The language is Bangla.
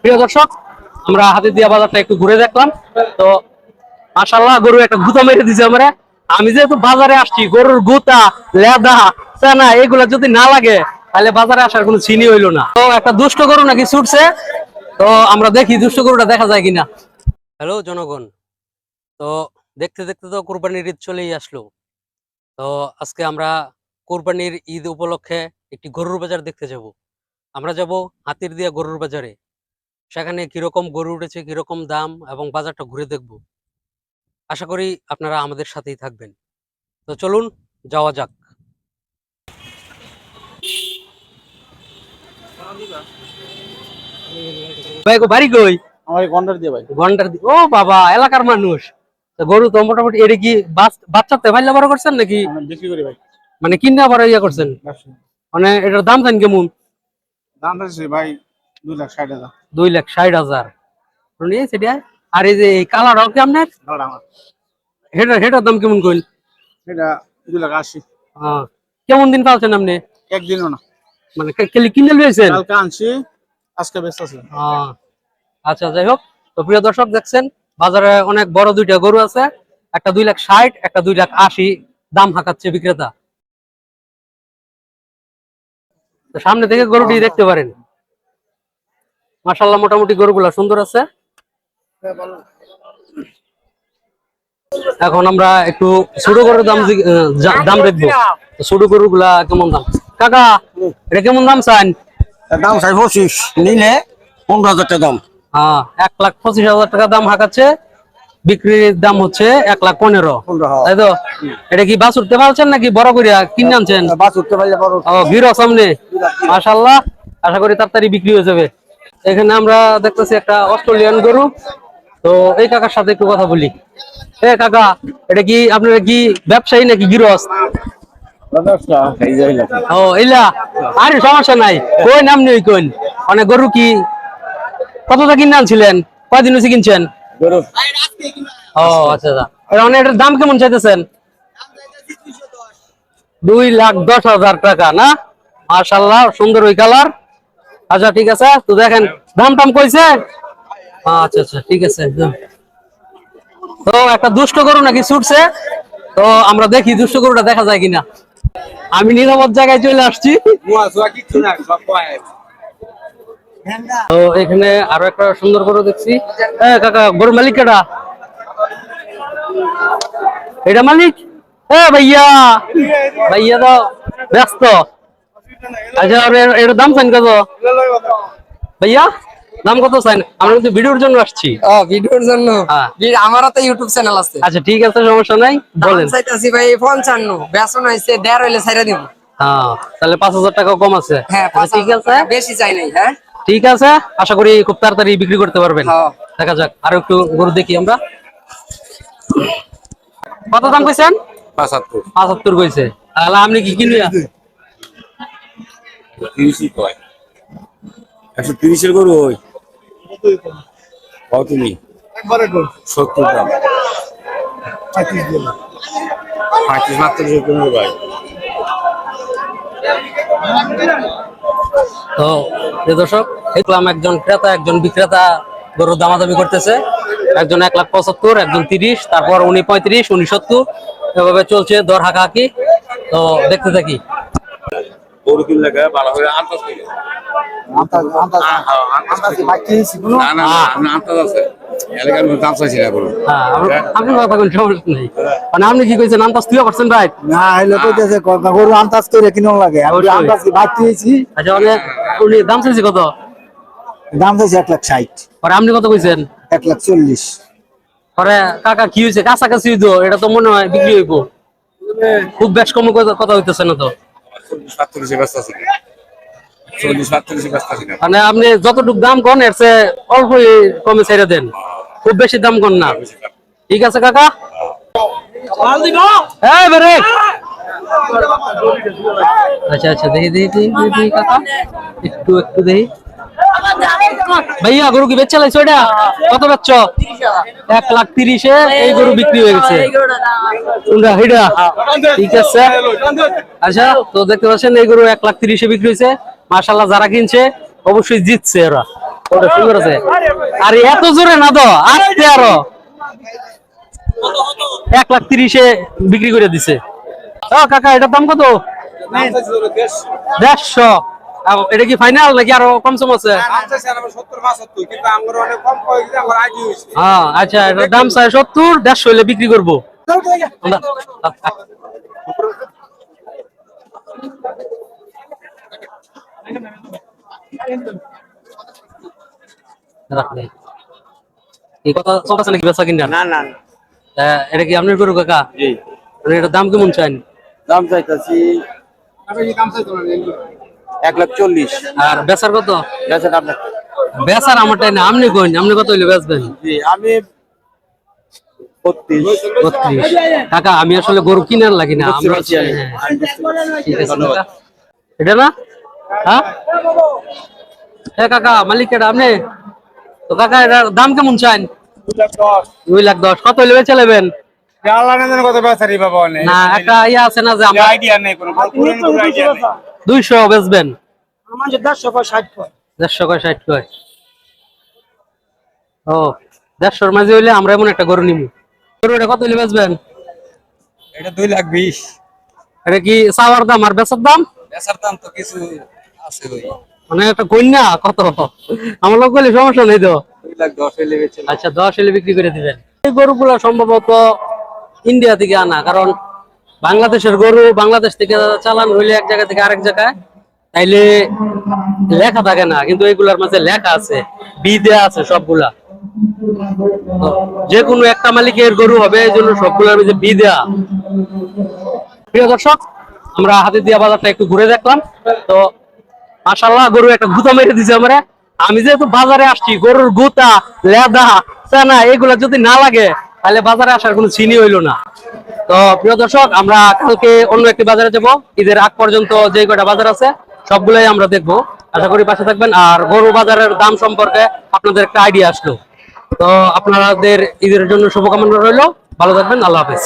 প্রিয় দর্শক, আমরা হাতিদিয়া বাজারটা একটু ঘুরে দেখলাম। তো মাশাআল্লাহ গরু একটা গুতা মেরে দিছে আমরা। আমি যেহেতু বাজারে আসছি, গরুর গুতা, লেদা, চেনা এগুলা যদি না লাগে তাহলে বাজারে আসার কোনো চিনি হইলো না। তো একটা দুষ্ট গরু নাকি ছুটছে, তো আমরা দেখি দুষ্ট গরুটা দেখা যায় কিনা। হ্যালো জনগণ, তো দেখতে দেখতে তো কোরবানির ঈদ চলেই আসলো। তো আজকে আমরা কোরবানির ঈদ উপলক্ষে একটি গরুর বাজার দেখতে যাব। আমরা যাব হাতিরদিয়া গরুর বাজারে। সেখানে কিরকম গরু উঠেছে, কিরকম দাম এবং বাজারটা ঘুরে দেখব। আশা করি আপনারা আমাদের সাথেই থাকবেন। তো চলুন যাওয়া যাক। ভাই গো বাড়ি কই? আমার গন্ডার দিয়ে ভাই। গন্ডার ও বাবা, এলাকার মানুষ। তো গরু তো মোটামুটি এটা কি বাচ্চাতে ভাইলা বড় করছেন নাকি? বিক্রি করি ভাই। মানে কিনা বড় ইয়া করছেন? মানে এটার দাম জান কেমন? দাম আছে ভাই 2,60,000। 2,60,000 শুনি সেটা। আর এই যে কালার কি আপনার হেটার দাম কেমন কইল? এটা 2,80,000। হ্যাঁ, কেমন দিন পালছেন আপনি? একদিনও না, মানে কিনে লইছেন? কালকে আনছি, আজকে ব্যস্ত আছে। আচ্ছা, যাই হোক। তো প্রিয় দর্শক, দেখছেন বাজারে অনেক বড় দুইটা গরু আছে। একটা 2,60,000, একটা 2,80,000 দাম হাঁকাচ্ছে বিক্রেতা। তো সামনে থেকে গরুটি দেখতে পারেন। মাশাআল্লাহ মোটামুটি গরুগুলা সুন্দর আছে। এখন আমরা একটু ছোট গরুর দাম দেখবো। ছোট গরুগুলা কেমন দাম? কাকা এটা কেমন দাম চান? দাম চাই 25, নিলে 15,000 টাকা দাম। 1,25,000 টাকা দাম হাঁকাচ্ছে। বিক্রির দাম হচ্ছে 1,15,000, তাই তো? এটা কি বাস উঠতে পারছেন নাকি বড় করিয়া কিনে আনছেন? বাস উঠতে পারলে বড়। ভিড় সামনে, মাশাআল্লাহ। আশা করি তাড়াতাড়ি বিক্রি হয়ে যাবে। এখানে আমরা দেখতেছি একটা অস্ট্রেলিয়ান গরু। তো এই কাকার সাথে একটু কথা বলি। এ কাকা, এটা কি আপনারা কি ব্যবসায়ী নাকি গৃহস্থ? ও এইলা, আরে সমস্যা নাই, কই নাম নেই কোন। মানে গরু কি কতটা কিনে আনছিলেন? কয়দিন হচ্ছে কিনছেন? ও আচ্ছা আচ্ছা। এটার দাম কেমন চাইতেছেন? 2,10,000 টাকা না? মাশাআল্লাহ, সুন্দর ওই কালার। আচ্ছা ঠিক আছে, তো দেখেন দাম টাম কইছে। আচ্ছা আচ্ছা ঠিক আছে। তো একটা দুষ্ট গরু নাকি ছুটছে, তো আমরা দেখি দুষ্ট গরুটা দেখা যায় কিনা। আমি নিরাপদ জায়গায় চলে আসছি। তো এখানে আরো একটা সুন্দর গরু দেখছি। কাকা, গরুর মালিক কেডা? এটা মালিক? ভাইয়া, ভাইয়া তো ব্যস্ত। আচ্ছা, এর দাম চান কত ভাইয়া? দাম কত চান? আমরা কিন্তু ভিডিওর জন্য আসছি। ভিডিওর জন্য? আমারও তো ইউটিউব চ্যানেল আছে। আচ্ছা ঠিক আছে, সমস্যা নাই, বলেন। চাইতাছি ভাই 55, বেচন হইছে 1.5 হইলে ছাইরা দিব। তাহলে 5,000 টাকা কম আছে। হ্যাঁ ঠিক আছে, বেশি চাই নাই। হ্যাঁ ঠিক আছে, আশা করি খুব তাড়াতাড়ি বিক্রি করতে পারবেন। দেখা যাক, আরো একটু গরু দেখি আমরা। কত দাম কইছেন? 75 কইছে। তাহলে আপনি কি কিনবেন? 130 গরু ওই তুমি 70 দাম, 35 মাত্র ভাই। তো দর্শক, দেখলাম একজন ক্রেতা একজন বিক্রেতা গরুর দামাদামি করতেছে। একজন 1,75,000, একজন 30, তারপর উনি 35, উনি 70, এভাবে চলছে দর হাঁকাহাঁকি। তো দেখতে থাকি। গরু কিনলে ভালো করে আন্দাজ করি। আপনি কি কইছেন? আন্দাজ তুই পারছেন ভাই? না হইলে কইতেছে গরু আন্দাজ করে কিনন লাগে। আমি আন্দাজ কি বাদ দিয়েছি। আচ্ছা, মানে উনি দাম চাইছে কত? দাম চাইছে 1,60,000। পরে আপনি কত কইছেন? 1,40,000। পরে কাকা কি হয়েছে? কাছাকাছি হইতো, এটা তো মনে হয় বিক্রি হইব। খুব বেশ কম কথা হইতেছে না তো? মানে আপনি যতটুকু দাম কন এর চেয়ে অল্প কমে ছেড়ে দেন, খুব বেশি দাম কন না। ঠিক আছে কাকা। আচ্ছা আচ্ছা, দেখি কাকা, একটু দেখি। ভাইয়া, গরু কি বেচে লাইছো? এটা কত বেচছ? 1,30,000-এ এই গরু বিক্রি হয়ে গেছে। ঠিক আছে। আচ্ছা, তো দেখতে পাচ্ছেন এই গরু 1,30,000-এ বিক্রি হয়েছে। মাশাআল্লাহ, যারা কিনছে অবশ্যই জিতছে ওরা। ওটা সুন্দর আছে। আর এত জোরে না তো, আস্তে আরো 1,30,000-এ বিক্রি করে দিছে। ও কাকা, এটার দাম কত? 150। এটা কি ফাইনাল নাকি আরো কম সম আছে? হ্যাঁ আচ্ছা, এটার দাম চাই 70, 150 হইলে বিক্রি করবো। এই কথা চলতেছে নাকি বেচা কিনা? না না এটা কি আপনার গরু কাকা? জি এটার দাম কেমন চান? দাম চাইতেছি 1,40,000। আর বেচার কত? বেচেন আপনার? বেচার আমারটাই না, আপনি কইন, আপনি কত হইলে বেচবেন? জি আমি 32। কাকা আমি আসলে গরু কিনার লাগি না, আমরা হ্যাঁ, ঠিক আছে কাকা। এটা না? হ্যাঁ কাকা, মালিক এটা আপনি? তো কাকা এটার দাম কেমন চান? 2,10,000। কত হইলে বেচে নেবেন? না একটা ইয়া আছে না যে আমরা 200 বেচবেন? 150 কয় 60 কয়। ও 150-র মাঝে হইলে আমরা এমন একটা গরু নিব। গরুটা কত হইলে বেচবেন? এটা 2,20,000। এটা কি চাওয়ার দাম আর বেচার দাম? বেচার দাম তো কিছু আছে ওই মানে একটা কন্যা কত, আমার লোক বলে সমস্যা নেই তো। 2,10,000 হইলে বেচে। আচ্ছা 10 হলে বিক্রি করে দিবেন। এই গরুগুলো সম্ভবত ইন্ডিয়া থেকে আনা, কারণ বাংলাদেশের গরু বাংলাদেশ থেকে চালান হইলে এক জায়গা থেকে আরেক জায়গায়, তাইলে লেখা থাকে না, কিন্তু এইগুলার মাঝে লেখা আছে, বি দেয়া আছে সবগুলা। তো যে কোনো একটা মালিকের গরু হবে, এই জন্য সবগুলার মাঝে বি দেয়া। প্রিয় দর্শক, আমরা হাতে দিয়া বাজারটা একটু ঘুরে দেখলাম। তো মাশাআল্লাহ গরু একটা গুতা মেরে দিছে আমরা। আমি যেহেতু বাজারে আসছি, গরুর গুতা, লেদা, চানা এগুলা যদি না লাগে তাহলে বাজারে আসার কোনো চিনি হইলো না। তো প্রিয় দর্শক, আমরা কালকে অন্য একটি বাজারে যাব। ঈদের আগ পর্যন্ত যে কয়টা বাজার আছে সবগুলাই আমরা দেখবো। আশা করি পাশে থাকবেন। আর গরু বাজারের দাম সম্পর্কে আপনাদের একটা আইডিয়া আসলো। তো আপনাদের ঈদের জন্য শুভকামনা রইলো। ভালো থাকবেন। আল্লাহ হাফেজ।